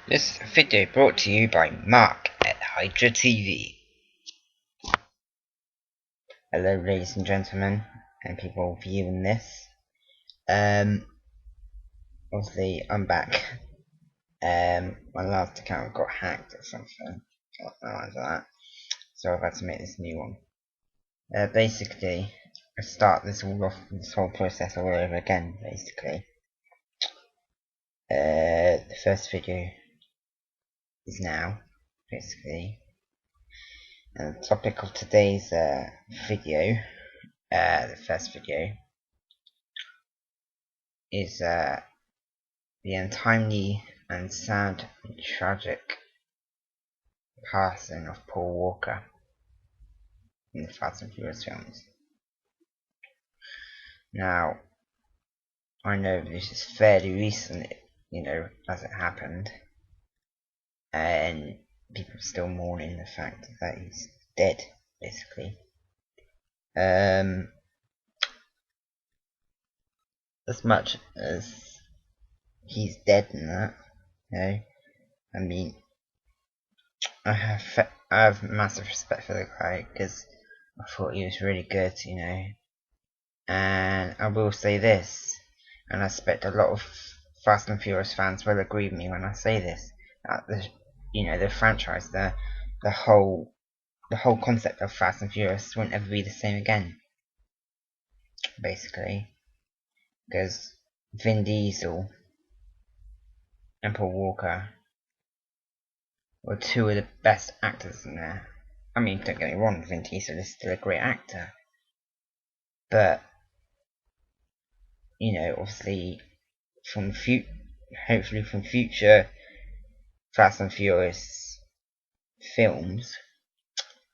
This video brought to you by Mark at Hydra TV. Hello ladies and gentlemen and people viewing this. Obviously I'm back. My last account got hacked or something like that, so I've had to make this new one. Basically I start this whole process all over again basically. The first video is now basically. And the topic of today's video, the first video, is the untimely and sad and tragic passing of Paul Walker in the Fast and Furious films. Now, I know this is fairly recent, as it happened, and people are still mourning the fact that he's dead, basically. As much as he's dead and that, I mean, I have massive respect for the guy because I thought he was really good, and I will say this, and I expect a lot of Fast and Furious fans will agree with me when I say this, that the franchise, the whole concept of Fast and Furious won't ever be the same again, basically, because Vin Diesel and Paul Walker were two of the best actors in there. I mean, don't get me wrong, Vin Diesel is still a great actor, but obviously hopefully from future Fast and Furious films,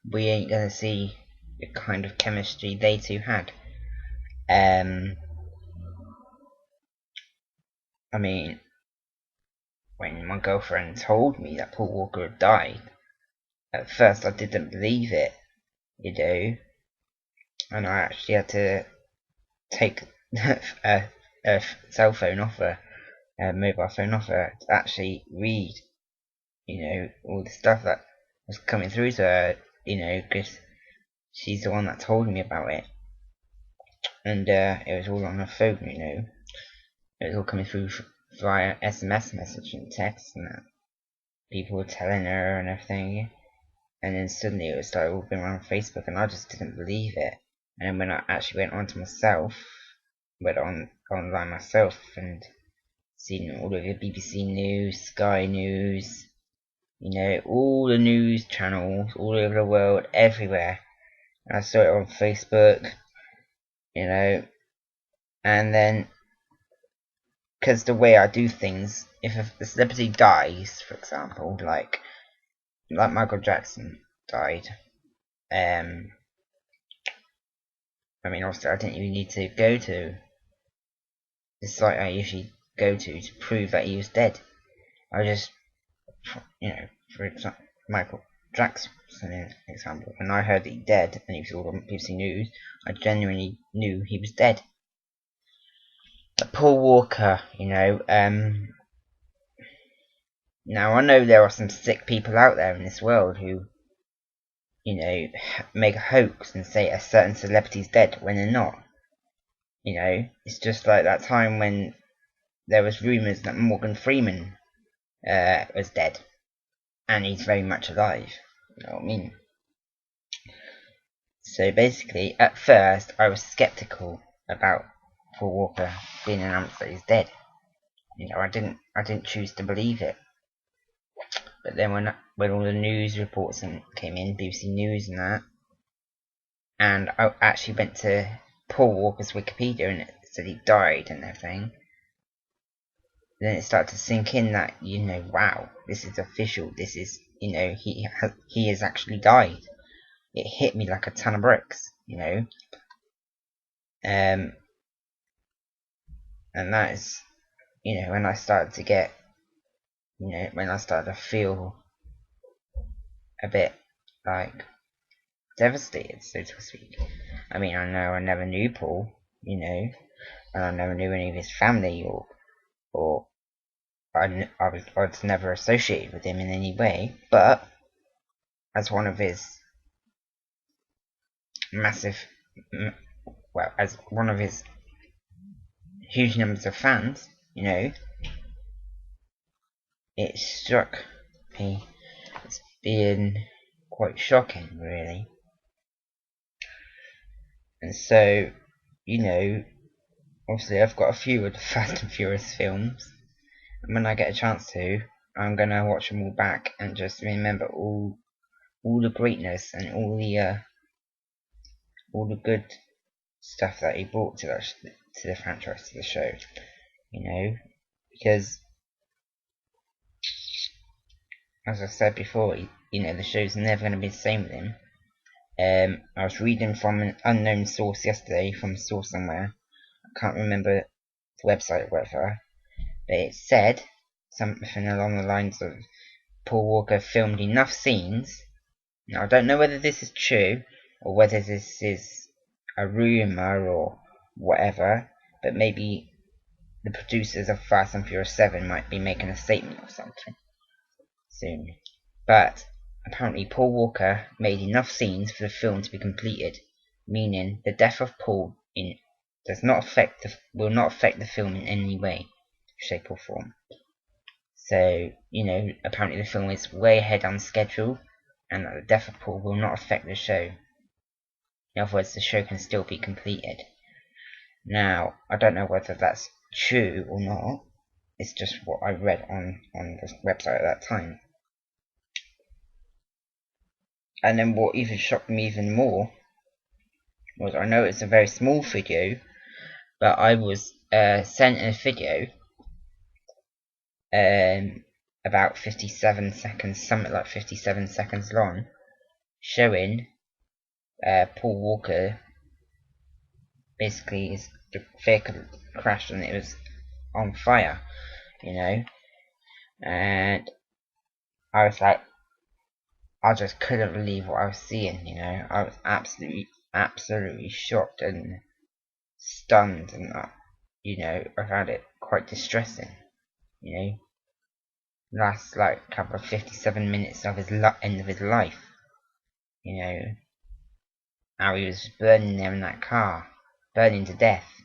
we ain't gonna see the kind of chemistry they two had. I mean, when my girlfriend told me that Paul Walker had died, at first I didn't believe it, and I actually had to take a cell phone off her, a mobile phone off her, to actually read, all the stuff that was coming through to her, because she's the one that told me about it, and it was all on her phone, it was all coming through via SMS message and text, and that people were telling her and everything, and then suddenly it started all going around Facebook, and I just didn't believe it. And then when I actually went online myself and seen all of the BBC News, Sky News, all the news channels all over the world, everywhere. And I saw it on Facebook, and then, because the way I do things, if a celebrity dies, for example, like Michael Jackson died, I mean, obviously I didn't even need to go to the site I usually go to prove that he was dead. I just, for example, Michael Jackson, example, when I heard that he was dead and he was all on BBC News, I genuinely knew he was dead. But Paul Walker, now I know there are some sick people out there in this world who, make a hoax and say a certain celebrity's dead when they're not. It's just like that time when there was rumours that Morgan Freeman was dead, and he's very much alive. You know what I mean? So basically, at first, I was skeptical about Paul Walker being announced that he's dead. I didn't choose to believe it. But then when all the news reports came in, BBC News and that, and I actually went to Paul Walker's Wikipedia and it said he died and everything, then it started to sink in that, wow, this is official, this is, he has actually died. It hit me like a ton of bricks, and that is, when I started to get, when I started to feel a bit, like, devastated, so to speak. I mean, I know I never knew Paul, and I never knew any of his family or I was never associated with him in any way, but as one of his massive, well, as one of his huge numbers of fans, you know, it struck me as being quite shocking, really. And so, you know, obviously I've got a few of the Fast and Furious films, and when I get a chance to, I'm gonna watch them all back and just remember all the greatness and all the good stuff that he brought to the franchise, to the show, you know, because as I said before, you know, the show's never going to be the same with him. I was reading from an unknown source yesterday, from a source somewhere, I can't remember the website or whatever, but it said something along the lines of Paul Walker filmed enough scenes. Now I don't know whether this is true or whether this is a rumour or whatever, but maybe the producers of Fast and Furious 7 might be making a statement or something soon. But apparently Paul Walker made enough scenes for the film to be completed, meaning the death of Paul will not affect the film in any way, shape or form. So, you know, apparently the film is way ahead on schedule, and that the death of Paul will not affect the show. In other words, the show can still be completed. Now, I don't know whether that's true or not. It's just what I read on the website at that time. And then what even shocked me even more was, I know it's a very small video, but I was sent a video about 57 seconds, something like 57 seconds long, showing Paul Walker, basically his vehicle crashed and it was on fire, you know, and I was like, I just couldn't believe what I was seeing, you know. I was absolutely shocked and stunned, and you know, I found it quite distressing, you know. Last like couple of 57 minutes of his end of his life, you know, how he was burning there in that car, burning to death.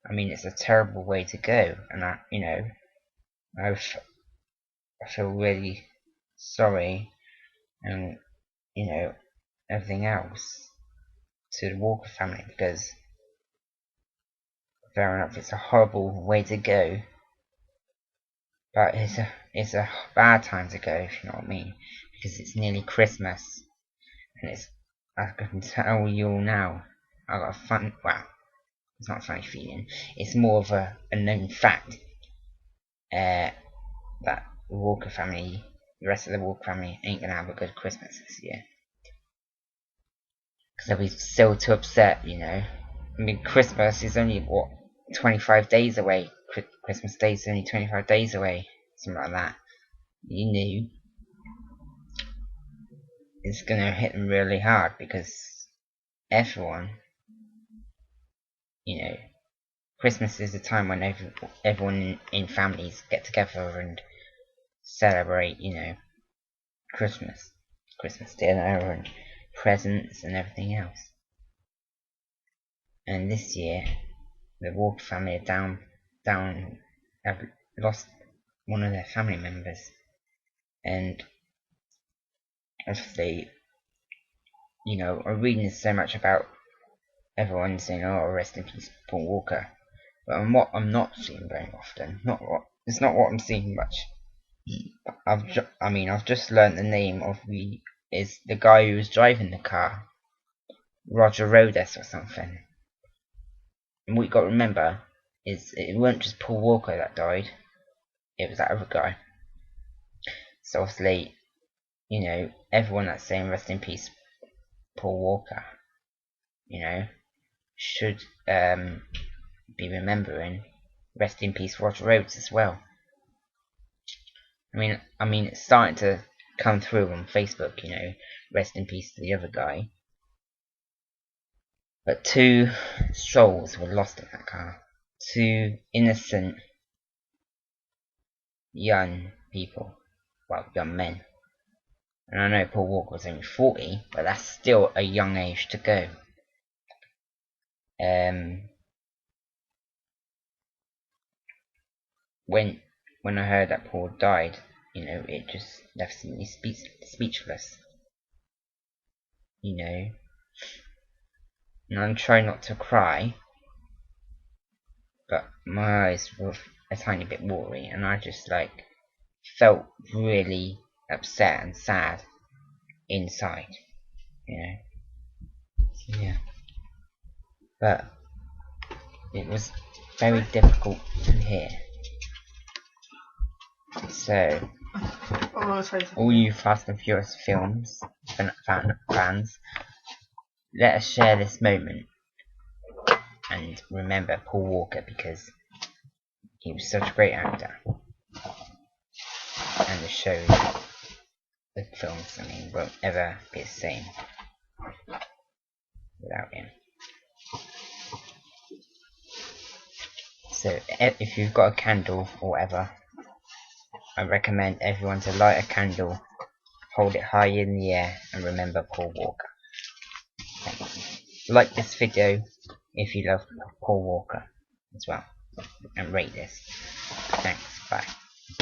I mean, it's a terrible way to go, and you know, I feel really sorry, and you know, everything else to the Walker family, because fair enough, it's a horrible way to go, but it's a bad time to go, if you know what I mean, because it's nearly Christmas, and I can tell you all now, I got a fun, well, it's not a funny feeling, it's more of a known fact, that the Walker family, the rest of the Walker family, ain't gonna have a good Christmas this year. Because they'll be still too upset, you know. I mean, Christmas is only, what, 25 days away. Christmas Day is only 25 days away. Something like that. You knew. It's gonna hit them really hard because everyone, you know, Christmas is a time when everyone in families get together and celebrate, you know, Christmas dinner and presents and everything else. And this year, the Walker family are have lost one of their family members, and obviously, you know, I'm reading so much about everyone saying, "Oh, rest in peace, Paul Walker," but what I'm not seeing very often, it's not what I'm seeing much. I've just learnt the name of the guy who was driving the car, Roger Rodas or something. And what you got to remember is it weren't just Paul Walker that died; it was that other guy. So obviously, you know, everyone that's saying rest in peace, Paul Walker, you know, should be remembering rest in peace, Roger Rhodes as well. I mean, it's starting to come through on Facebook, you know, rest in peace to the other guy. But 2 souls were lost in that car. 2 innocent young people, well, young men. And I know Paul Walker was only 40, but that's still a young age to go. When I heard that Paul died, you know, it just left me speechless. You know, and I'm trying not to cry, but my eyes were a tiny bit watery, and I just like felt really upset and sad inside. You know, yeah. But it was very difficult to hear. So, all you Fast and Furious films fans, let us share this moment and remember Paul Walker, because he was such a great actor. And the shows, the films, I mean, won't ever be the same without him. So, if you've got a candle or whatever, I recommend everyone to light a candle, hold it high in the air, and remember Paul Walker. Thank you. Like this video if you love Paul Walker as well, and rate this. Thanks, bye.